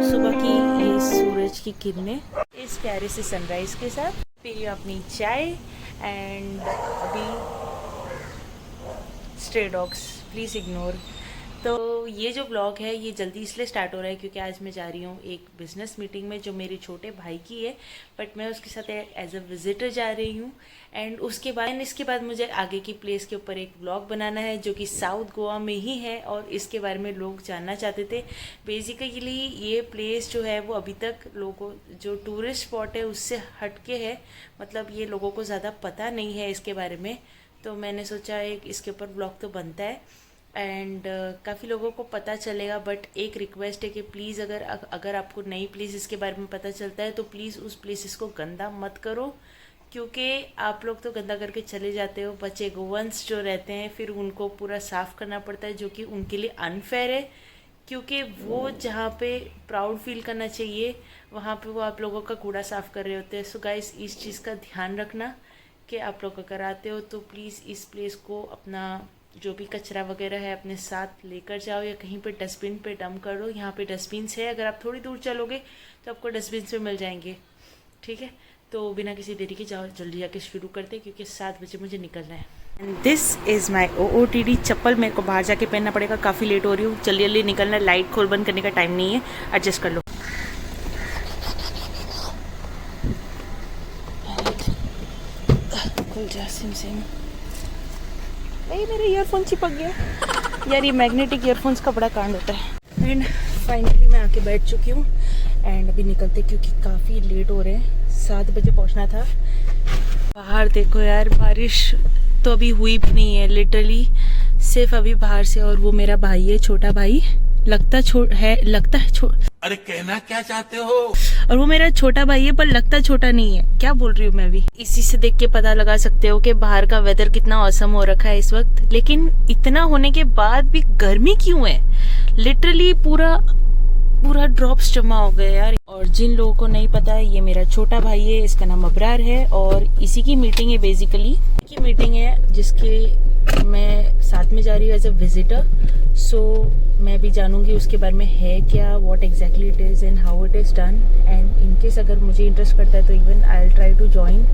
सुबह की ये सूरज की किरणें इस प्यारे से सनराइज के साथ पी रही हूँ अपनी चाय। एंड अभी स्ट्रे डॉग्स प्लीज़ इग्नोर। तो ये जो ब्लॉग है ये जल्दी इसलिए स्टार्ट हो रहा है क्योंकि आज मैं जा रही हूँ एक बिज़नेस मीटिंग में जो मेरे छोटे भाई की है, बट मैं उसके साथ एज अ विज़िटर जा रही हूँ। एंड इसके बाद मुझे आगे की प्लेस के ऊपर एक ब्लॉग बनाना है जो कि साउथ गोवा में ही है और इसके बारे में लोग जानना चाहते थे। बेसिकली ये प्लेस जो है वो अभी तक लोगों जो टूरिस्ट स्पॉट है उससे हटके है, मतलब ये लोगों को ज़्यादा पता नहीं है इसके बारे में। तो मैंने सोचा एक इसके ऊपर ब्लॉग तो बनता है एंड काफ़ी लोगों को पता चलेगा। बट एक रिक्वेस्ट है कि प्लीज़ अगर आपको नई प्लेसेस के बारे में पता चलता है तो प्लीज़ उस प्लेसेस को गंदा मत करो, क्योंकि आप लोग तो गंदा करके चले जाते हो। बच्चे गोवंस जो रहते हैं फिर उनको पूरा साफ़ करना पड़ता है, जो कि उनके लिए अनफेयर है, क्योंकि वो जहाँ पे प्राउड फील करना चाहिए वहाँ पे वो आप लोगों का कूड़ा साफ़ कर रहे होते हैं। सो गाइस इस चीज़ का ध्यान रखना कि आप लोग अगर आते हो तो प्लीज़ इस प्लेस को अपना जो भी कचरा वगैरह है अपने साथ लेकर जाओ या कहीं पे डस्टबिन पे डंप कर दो। यहाँ पे डस्टबिन्स है, अगर आप थोड़ी दूर चलोगे तो आपको डस्टबिन पे मिल जाएंगे, ठीक है। तो बिना किसी देरी के जाओ जल्दी जाके शुरू करते हैं क्योंकि 7 बजे मुझे निकलना है। And this is my OOTD चप्पल। मेरे को बाहर जाके पहनना पड़ेगा, काफ़ी लेट हो रही हूँ, जल्दी जल्दी निकलना है, लाइट खोल बंद करने का टाइम नहीं है, एडजस्ट कर लो। खुल जा सिम नहीं, मेरे ईयरफोन चिपक गया यार। ये मैग्नेटिक ईयरफोन्स का बड़ा कांड होता है। एंड फाइनली मैं आके बैठ चुकी हूँ एंड अभी निकलते क्योंकि काफ़ी लेट हो रहे हैं। 7 बजे पहुँचना था। बाहर देखो यार, बारिश तो अभी हुई भी नहीं है, लिटरली सिर्फ अभी बाहर से। और वो मेरा भाई है, छोटा भाई, लगता है अरे कहना क्या चाहते हो? और वो मेरा छोटा भाई है पर लगता छोटा नहीं है। क्या बोल रही हूँ मैं भी। इसी से देख के पता लगा सकते हो कि बाहर का वेदर कितना औसम हो रखा है इस वक्त। लेकिन इतना होने के बाद भी गर्मी क्यों है? लिटरली पूरा ड्रॉप्स जमा हो गए यार। और जिन लोगों को नहीं पता है, ये मेरा छोटा भाई है, इसका नाम अबरार है और इसी की मीटिंग है। बेसिकली की मीटिंग है जिसके मैं साथ में जा रही हूँ एज अ विजिटर। सो मैं भी जानूंगी उसके बारे में है क्या, what exactly it is and how it is done. And in case अगर मुझे इंटरेस्ट करता है तो even I will try to join.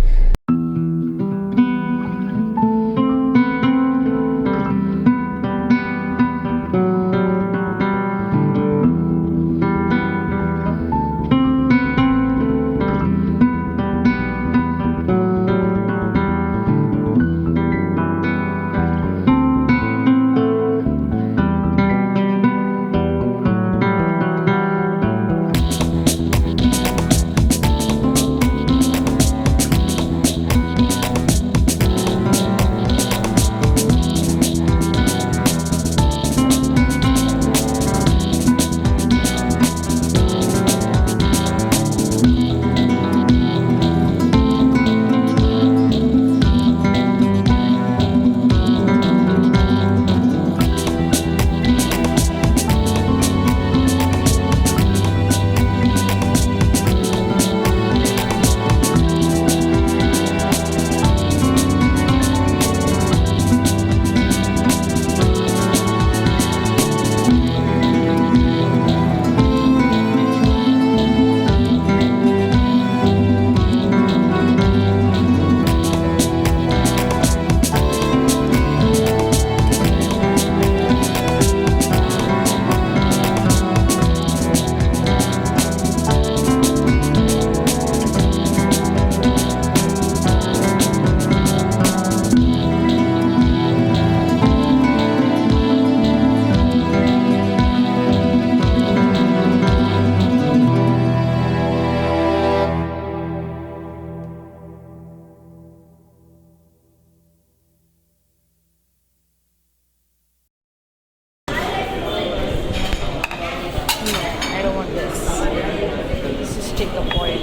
Take a point.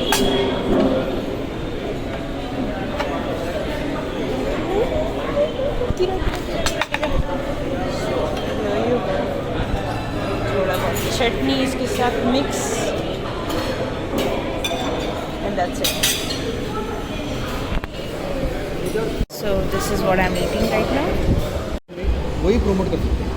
Chutney इसके साथ mix and that's it. So this is what I'm eating right now. वही promote कर सकते हैं।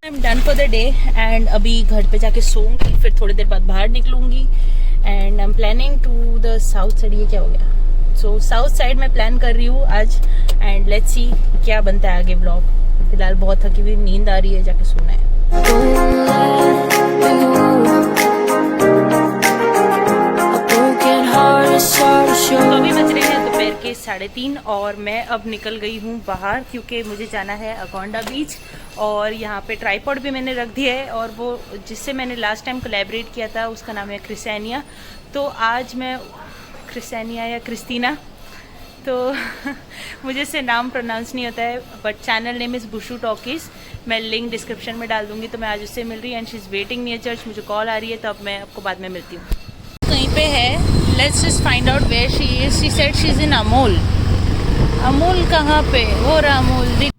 I'm done for the day and अभी घर पे जाके सोऊंगी, फिर थोड़ी देर बाद बाहर निकलूंगी and I am planning to the south side. ये क्या हो गया? सो साउथ साइड मैं प्लान कर रही हूँ आज एंड लेट्स सी क्या बनता है आगे व्लॉग। फिलहाल बहुत थकी हुई, नींद आ रही है, जाके सोना है। तो अभी बज रहे हैं दोपहर के 3:30 और मैं अब निकल गई हूँ बाहर क्योंकि मुझे जाना है अगोंडा बीच। और यहाँ पे ट्राइपॉड भी मैंने रख दिया है और वो जिससे मैंने लास्ट टाइम कोलैबोरेट किया था उसका नाम है क्रिसैनिया। तो आज मैं क्रिसैनिया या क्रिस्टीना, तो मुझे इससे नाम प्रोनाउंस नहीं होता है, but channel name is Bushu talkies. मैं लिंक डिस्क्रिप्शन में डाल दूँगी। तो मैं आज उससे मिल रही है and she is waiting near church. मुझे कॉल आ रही है, तो अब मैं आपको बाद में मिलती हूँ। कहीं पे है, let's just find out where she is. She said she is in Amul. Amul कहाँ पे? वो रहा अमूल।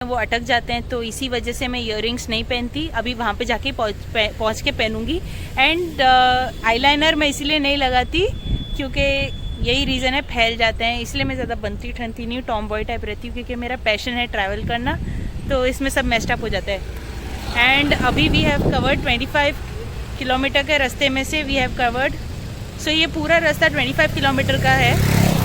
वो अटक जाते हैं, तो इसी वजह से मैं ईयरिंग्स नहीं पहनती। अभी वहाँ पे जाके पहुँच के पहनूंगी। एंड आईलाइनर मैं इसीलिए नहीं लगाती क्योंकि यही रीज़न है, फैल जाते हैं, इसलिए मैं ज़्यादा बनती ठनती नहीं हूँ, टॉम बॉय टाइप रहती हूँ क्योंकि मेरा पैशन है ट्रैवल करना, तो इसमें सब मेस्ड अप हो जाता है। एंड अभी वी हैव कवर्ड 25 किलोमीटर के रास्ते में से वी हैव कवर्ड, सो ये पूरा रास्ता 25 किलोमीटर का है,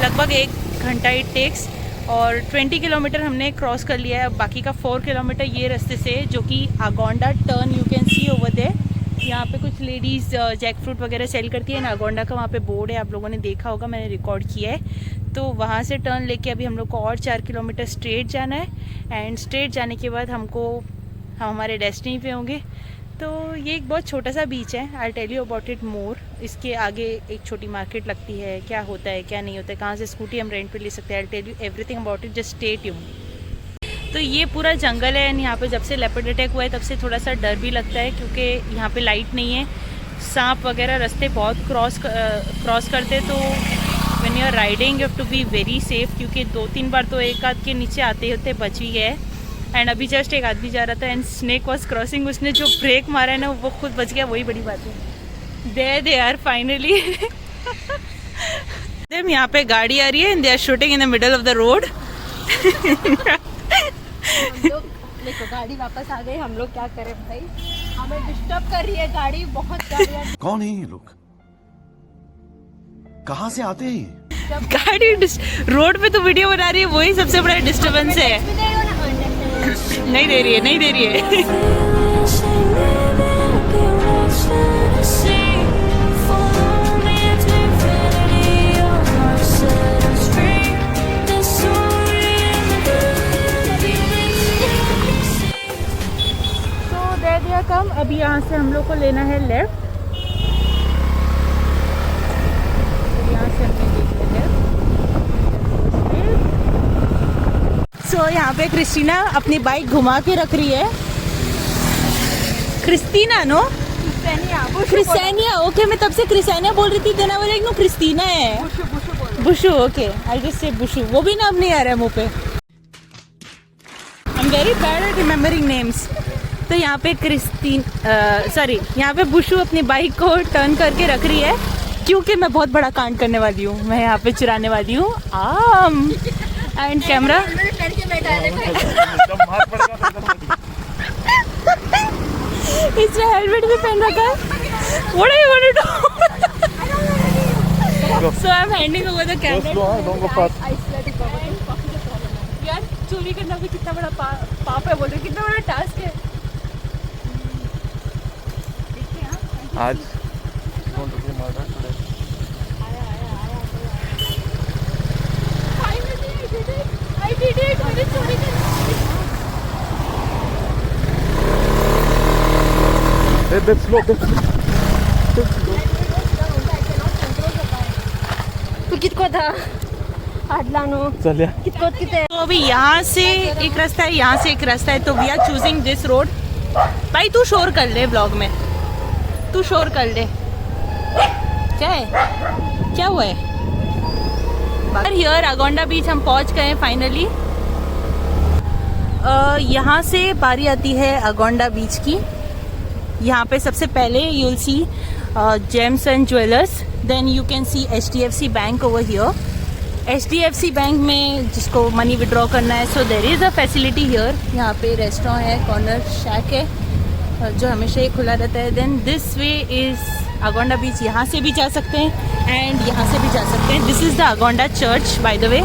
लगभग 1 घंटा इट टेक्स। और 20 किलोमीटर हमने क्रॉस कर लिया है। अब बाकी का 4 किलोमीटर ये रास्ते से, जो कि Agonda turn you can see over there. यहाँ पे कुछ लेडीज़ जैक फ्रूट वगैरह सेल करती है ना, अगोंडा का वहाँ पे बोर्ड है, आप लोगों ने देखा होगा, मैंने रिकॉर्ड किया है। तो वहाँ से टर्न लेके अभी हम लोग को और 4 किलोमीटर स्ट्रेट जाना है एंड स्ट्रेट जाने के बाद हम हमारे डेस्टिनी पे होंगे। तो ये एक बहुत छोटा सा बीच है, I tell you about it more. इसके आगे एक छोटी मार्केट लगती है, क्या होता है क्या नहीं होता है, कहाँ से स्कूटी हम रेंट पे ले सकते हैं, I tell you everything about it, just stay tuned. तो ये पूरा जंगल है एंड यहाँ पे जब से लेपर्ड अटैक हुआ है तब से थोड़ा सा डर भी लगता है क्योंकि यहाँ पे लाइट नहीं है, सांप वगैरह रास्ते बहुत क्रॉस करते। तो when you are riding you have to be very safe, क्योंकि 2-3 बार तो एक आध के नीचे आते होते बच भी गए। एंड अभी जस्ट एक आदमी जा रहा था एंड स्नेक वॉज क्रॉसिंग, उसने जो ब्रेक मारा है ना वो खुद बच गया, वही बड़ी बात है। They are finally. यहाँ पे गाड़ी आ रही है and they are shooting in the middle of the road. देखो गाड़ी वापस आ गई, हम लोग क्या करें भाई, हमें डिस्टर्ब कर रही है गाड़ी, बहुत गाड़ियाँ। कौन है ये लोग? कहाँ से आते हैं? गाड़ी रोड पे तो वीडियो बना रही है, वही सबसे बड़ा डिस्टर्बेंस है। नहीं दे रही है। अभी यहाँ से हम लोग को लेना है लेफ्ट। तो यहाँ से हमने देख लिया लेफ्ट। सो यहाँ पे क्रिस्टीना अपनी बाइक घुमा के रख रही है। क्रिस्टीना नो क्रिस्टियानिया, ओके मैं तब से क्रिस्टियानिया बोल रही थी, देना वाला एक नो क्रिस्टीना है। बुशु, ओके आई जस्ट से बुशु, वो भी नाम नहीं आ रहा है मुँह पे। I am very bad at remembering names. तो यहाँ पे यहाँ पे बुशु अपनी बाइक को टर्न करके रख रही है, क्योंकि मैं बहुत बड़ा कांड करने वाली हूँ। मैं यहाँ पे चुराने वाली हूँ आम एंड कैमरा। इसने हेलमेट भी पहन रखा है। What are you going to do? So I'm handing over the camera. Don't go fast. यार चोरी करना भी कितना बड़ा पाप है, बोल रहे कितना बड़ा टास्क है। आज going to be murdered today. Finally I did it. मैंने चोरी कर That's slow. तू कितको था आडलानो चल या कितको किते। तो अभी यहाँ से एक रास्ता है, यहाँ से एक रास्ता है, तो we are choosing this road. भाई तू शोर कर ले ब्लॉग में, तू शोर कर ले। क्या है, क्या हुआ है? हियर अगोंडा बीच हम पहुँच गए फाइनली। यहाँ से बारी आती है अगोंडा बीच की। यहाँ पे सबसे पहले you will see gems and jewellers, then you can see HDFC bank over here. HDFC bank में जिसको मनी विड्रॉ करना है, so there is a facility here. यहाँ पे रेस्टोरेंट है, कॉर्नर शैक है जो हमेशा ही खुला रहता है। Then this way is Agonda beach, यहाँ से भी जा सकते हैं एंड यहाँ से भी जा सकते हैं। This is the Agonda church by the way,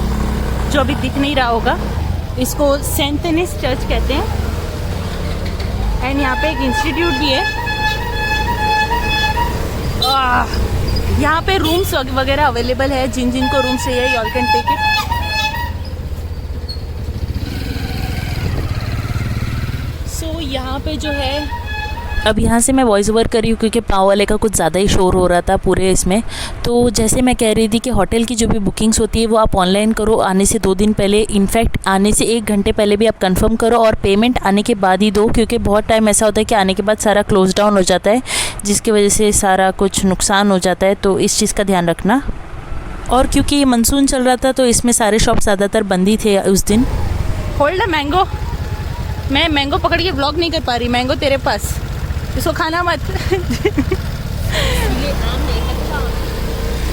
जो अभी दिख नहीं रहा होगा। इसको सेंट एनिस चर्च कहते हैं। एंड यहाँ पे एक इंस्टीट्यूट भी है। यहाँ पे रूम्स वगैरह अवेलेबल है, जिन को रूम चाहिए you all can take it. So यहाँ पे जो है, अब यहाँ से मैं वॉइस ओवर कर रही हूँ क्योंकि पाँव वाले का कुछ ज़्यादा ही शोर हो रहा था पूरे इसमें। तो जैसे मैं कह रही थी कि होटल की जो भी बुकिंग्स होती है वो आप ऑनलाइन करो आने से 2 दिन पहले, इनफैक्ट आने से 1 घंटे पहले भी आप कंफर्म करो, और पेमेंट आने के बाद ही दो, क्योंकि बहुत टाइम ऐसा होता है कि आने के बाद सारा क्लोज डाउन हो जाता है, जिसकी वजह से सारा कुछ नुकसान हो जाता है। तो इस चीज़ का ध्यान रखना। और क्योंकि ये मानसून चल रहा था तो इसमें सारे शॉप ज़्यादातर बंद ही थे उस दिन। होल्ड अ मैंगो, मैं मैंगो पकड़ के ब्लॉग नहीं कर पा रही। मैंगो तेरे पास, इसको खाना मत।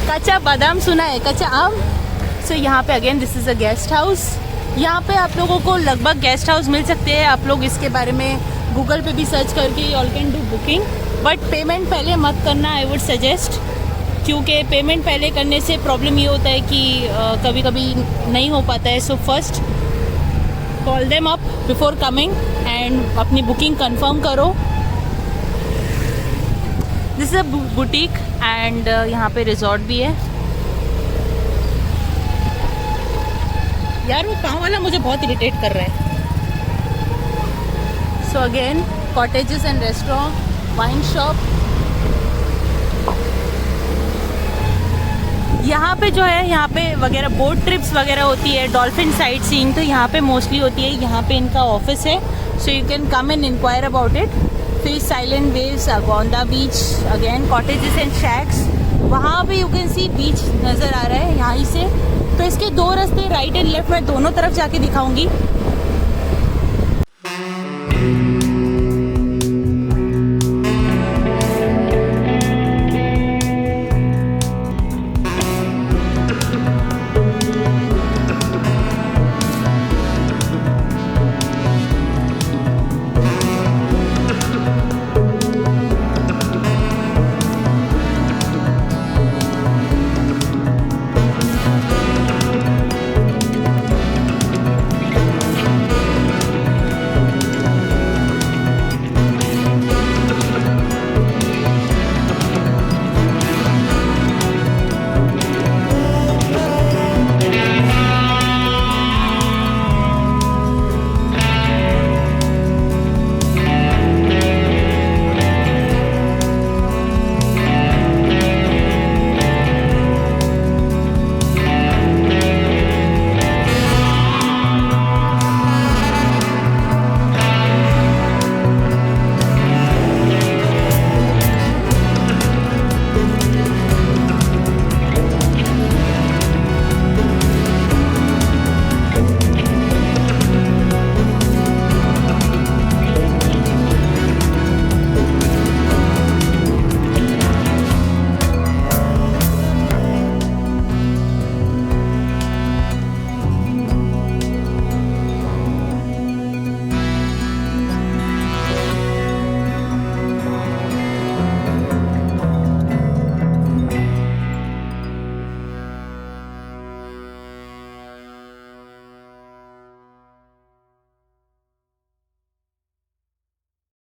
कच्चा बादाम सुना है, कच्चा आम। सो यहाँ पे again this is a guest house. यहाँ पे आप लोगों को लगभग गेस्ट हाउस मिल सकते हैं। आप लोग इसके बारे में गूगल पे भी सर्च करके all can do booking, but payment पहले मत करना आई वुड सजेस्ट, क्योंकि पेमेंट पहले करने से प्रॉब्लम ये होता है कि कभी कभी नहीं हो पाता है। So first call them up before coming and अपनी बुकिंग कंफर्म करो। This is a boutique and यहाँ पे रिजॉर्ट भी है। यार वो पाँव वाला मुझे बहुत इरिटेट कर रहा है। So again cottages and restaurant, wine shop. यहाँ पे जो है, यहाँ पे वगैरह बोट ट्रिप्स वगैरह होती है, डॉल्फिन साइट सीइंग तो यहाँ पे मोस्टली होती है। यहाँ पे इनका ऑफिस है, so you can come and enquire about it. फिर silent waves, Agonda beach, again cottages and shacks. वहाँ पे यू कैन सी बीच नज़र आ रहा है यहाँ से। तो इसके 2 रास्ते, राइट एंड लेफ्ट, मैं दोनों तरफ जाके दिखाऊंगी।